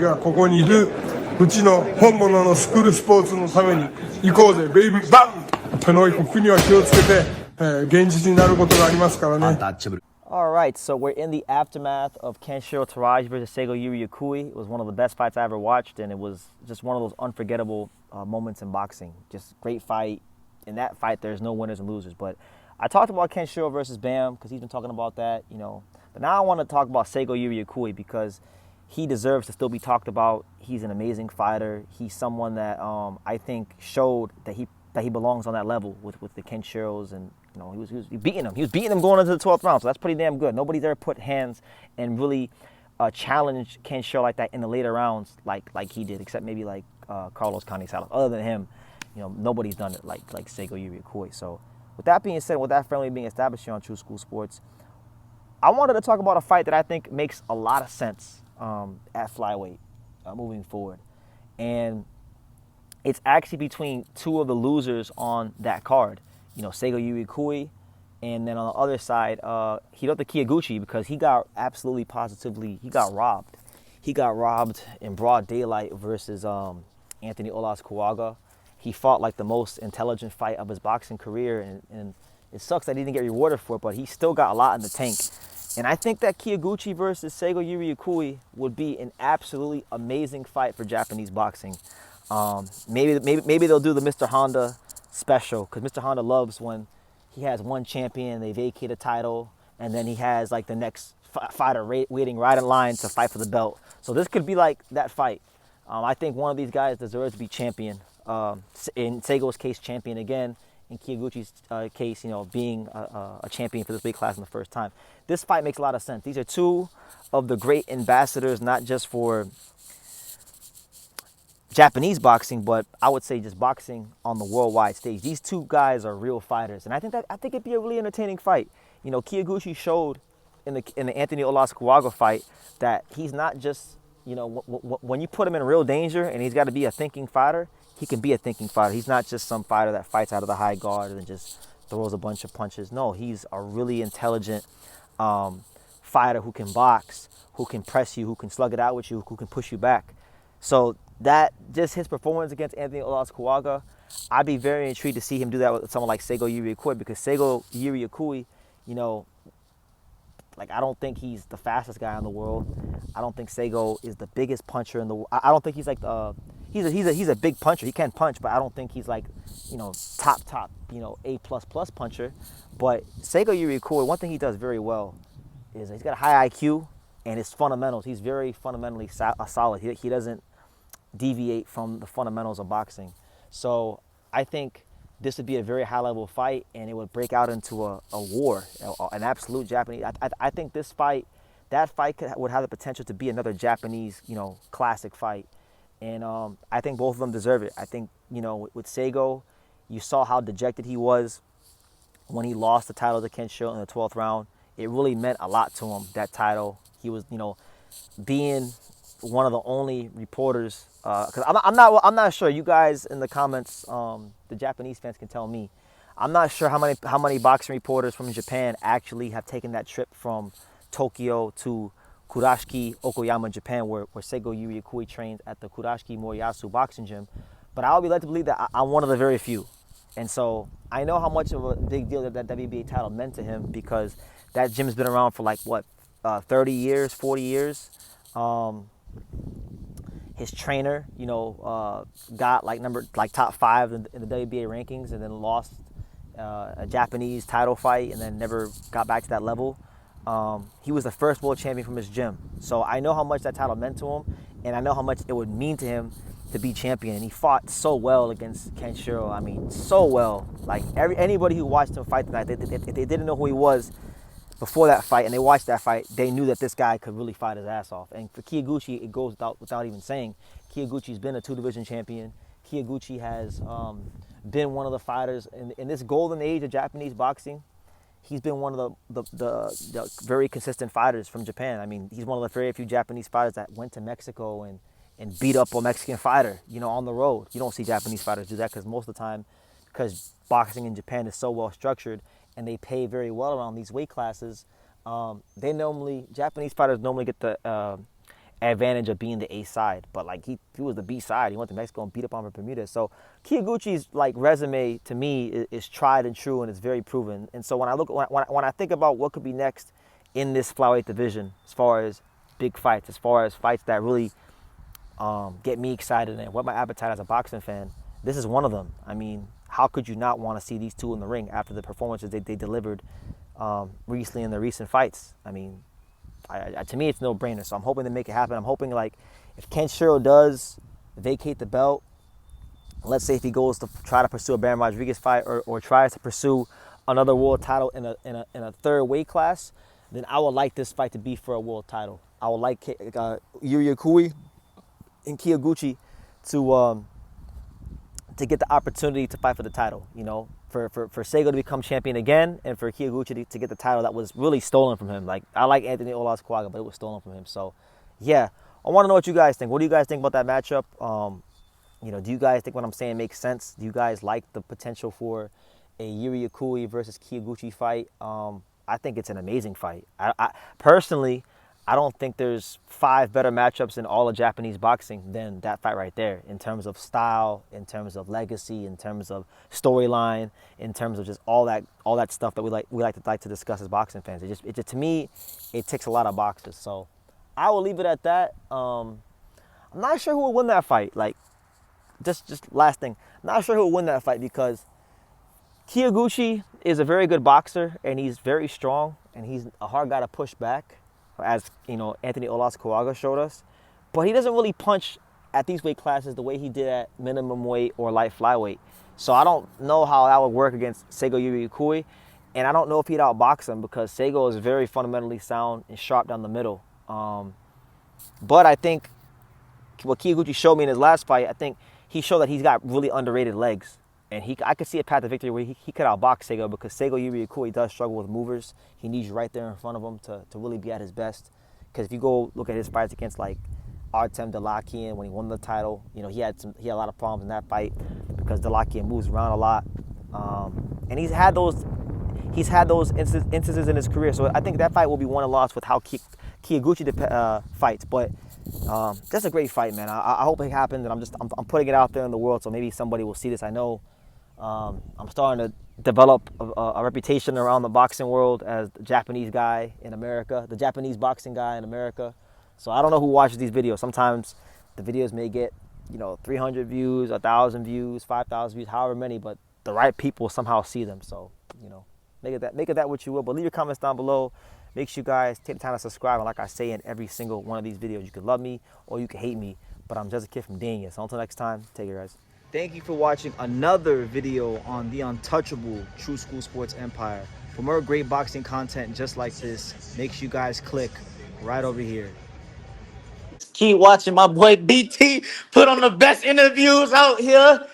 がここにいるうちの本物のスクールスポーツのために行こうぜベイビーバンこの国は気をつけて、現実になることがありますからね。All right, so we're in the aftermath of Kenshiro Teraji versus Seigo Yuri Akui. It was one of the best fights I ever watched, and it was just one of those unforgettable moments in boxing. Just great fight. In that fight, there's no winners and losers. But I talked about Kenshiro versus Bam because he's been talking about that, you know. But now I want to talk about Seigo Yuri Akui because he deserves to still be talked about. He's an amazing fighter. He's someone that I think showed that he belongs on that level with the Kenshiros, and you know he was beating him. He was beating him going into the 12th round, so that's pretty damn good. Nobody's ever put hands and really challenged Kenshiro like that in the later rounds like he did, except maybe like Carlos Canizales. Other than him, you know, nobody's done it like Seigo Yuri Akui. So with that being said, with that friendly being established here on True School Sports, I wanted to talk about a fight that I think makes a lot of sense at flyweight moving forward, and it's actually between two of the losers on that card. You know, Seigo Yuri Akui, and then on the other side, Hiroto Kyoguchi, because he got absolutely positively, he got robbed. He got robbed in broad daylight versus Anthony Olas Kuwaga. He fought like the most intelligent fight of his boxing career, and it sucks that he didn't get rewarded for it, but he still got a lot in the tank. And I think that Kyoguchi versus Seigo Yuri Akui would be an absolutely amazing fight for Japanese boxing. Maybe they'll do the Mr. Honda special, because Mr. Honda loves when he has one champion, they vacate a title, and then he has like the next fighter waiting right in line to fight for the belt. So this could be like that fight. I think one of these guys deserves to be champion. In Seigo's case, champion again. In Kyoguchi's case, you know, being a champion for this weight class in the first time. This fight makes a lot of sense. These are two of the great ambassadors, not just for Japanese boxing, but I would say just boxing on the worldwide stage. These two guys are real fighters, and I think it'd be a really entertaining fight. You know, Kyoguchi showed in the Anthony Olas Kuwaga fight that he's not just, you know, when you put him in real danger and he's got to be a thinking fighter, he can be a thinking fighter. He's not just some fighter that fights out of the high guard and just throws a bunch of punches. No, he's a really intelligent fighter who can box, who can press you, who can slug it out with you, who can push you back. So that, just his performance against Anthony Olas Kuwaga, I'd be very intrigued to see him do that with someone like Seigo Yuri Akui, because Seigo Yuri Akui, you know, like, I don't think he's the fastest guy in the world. I don't think Seigo is the biggest puncher in the world. I don't think he's like he's a big puncher. He can punch, but I don't think he's like, you know, top, you know, A++ puncher. But Seigo Yuri Akui, one thing he does very well is he's got a high IQ and his fundamentals. He's very fundamentally solid. He doesn't deviate from the fundamentals of boxing. So I think this would be a very high-level fight, and it would break out into a war, an absolute Japanese. I think this fight, that fight would have the potential to be another Japanese, you know, classic fight. And I think both of them deserve it. I think, you know, with Seigo, you saw how dejected he was when he lost the title to Kenshiro in the 12th round. It really meant a lot to him, that title. He was, you know, being one of the only reporters, because I'm not sure. You guys in the comments, the Japanese fans can tell me. I'm not sure how many boxing reporters from Japan actually have taken that trip from Tokyo to Kurashiki, Okayama, Japan, where Seigo Yuri Akui trains at the Kurashiki Moriyasu boxing gym. But I would be led to believe that I'm one of the very few. And so I know how much of a big deal that WBA title meant to him, because that gym's been around for like, what, 30 years, 40 years. His trainer, you know, got like top 5 in the WBA rankings, and then lost a Japanese title fight, and then never got back to that level. He was the first world champion from his gym. So I know how much that title meant to him, and I know how much it would mean to him to be champion. And he fought so well against Kenshiro. I mean, so well. Like, anybody who watched him fight tonight, if they didn't know who he was before that fight, and they watched that fight, they knew that this guy could really fight his ass off. And for Kyoguchi, it goes without even saying. Kyoguchi's been a 2-division champion. Kyoguchi has been one of the fighters in this golden age of Japanese boxing. He's been one of the very consistent fighters from Japan. I mean, he's one of the very few Japanese fighters that went to Mexico and beat up a Mexican fighter, you know, on the road. You don't see Japanese fighters do that, because most of the time, because boxing in Japan is so well structured and they pay very well around these weight classes, Japanese fighters normally get the advantage of being the A side, but like he was the B side. He went to Mexico and beat up on Bermuda. So Kyoguchi's like resume to me is tried and true, and it's very proven. And so when I think about what could be next in this flyweight division, as far as big fights, as far as fights that really get me excited and whet my appetite as a boxing fan, this is one of them. I mean, how could you not want to see these two in the ring after the performances they delivered recently in their recent fights? I mean, to me, it's no brainer. So I'm hoping to make it happen. I'm hoping like if Ken Shiro does vacate the belt, let's say if he goes to try to pursue a Baron Rodriguez fight or tries to pursue another world title in a third weight class, then I would like this fight to be for a world title. I would like Yuri Akui and Kyoguchi to get the opportunity to fight for the title. You know, for Seigo to become champion again, and for Kyoguchi to get the title that was really stolen from him. Like, I like Anthony Olasquaga, but it was stolen from him. So, yeah, I want to know what you guys think. What do you guys think about that matchup? You know, do you guys think what I'm saying makes sense? Do you guys like the potential for a Yuri Akui versus Kyoguchi fight? I think it's an amazing fight. I personally, I don't think there's 5 better matchups in all of Japanese boxing than that fight right there, in terms of style, in terms of legacy, in terms of storyline, in terms of just all that stuff that we like to discuss as boxing fans. It just to me, it ticks a lot of boxes. So I will leave it at that. I'm not sure who will win that fight. Like, just last thing, I'm not sure who will win that fight, because Kyoguchi is a very good boxer and he's very strong and he's a hard guy to push back, as you know, Anthony Olasquaga showed us. But he doesn't really punch at these weight classes the way he did at minimum weight or light flyweight. So I don't know how that would work against Seigo Yuri Akui, and I don't know if he'd outbox him, because Seigo is very fundamentally sound and sharp down the middle. But I think what Kyoguchi showed me in his last fight, I think he showed that he's got really underrated legs. And I could see a path to victory where he could outbox Seigo, because Seigo Yuri Akui does struggle with movers. He needs you right there in front of him to really be at his best. Because if you go look at his fights against like Artem Dalakian when he won the title, you know, he had a lot of problems in that fight because Dalakian moves around a lot. And he's had those instances in his career. So I think that fight will be won and lost with how Kyoguchi fights. But that's a great fight, man. I hope it happens, and I'm putting it out there in the world, so maybe somebody will see this. I know I'm starting to develop a reputation around the boxing world as the Japanese guy in America, the Japanese boxing guy in America. So I don't know who watches these videos. Sometimes the videos may get, 300 views, 1,000 views, 5,000 views, however many, but the right people somehow see them. So, make it that what you will. But leave your comments down below. Make sure you guys take the time to subscribe. And like I say in every single one of these videos, you can love me or you can hate me, but I'm just a kid from Dania. So until next time, take care, guys. Thank you for watching another video on the untouchable True School Sports Empire. For more great boxing content just like this, make sure you guys click right over here. Keep watching my boy BT put on the best interviews out here.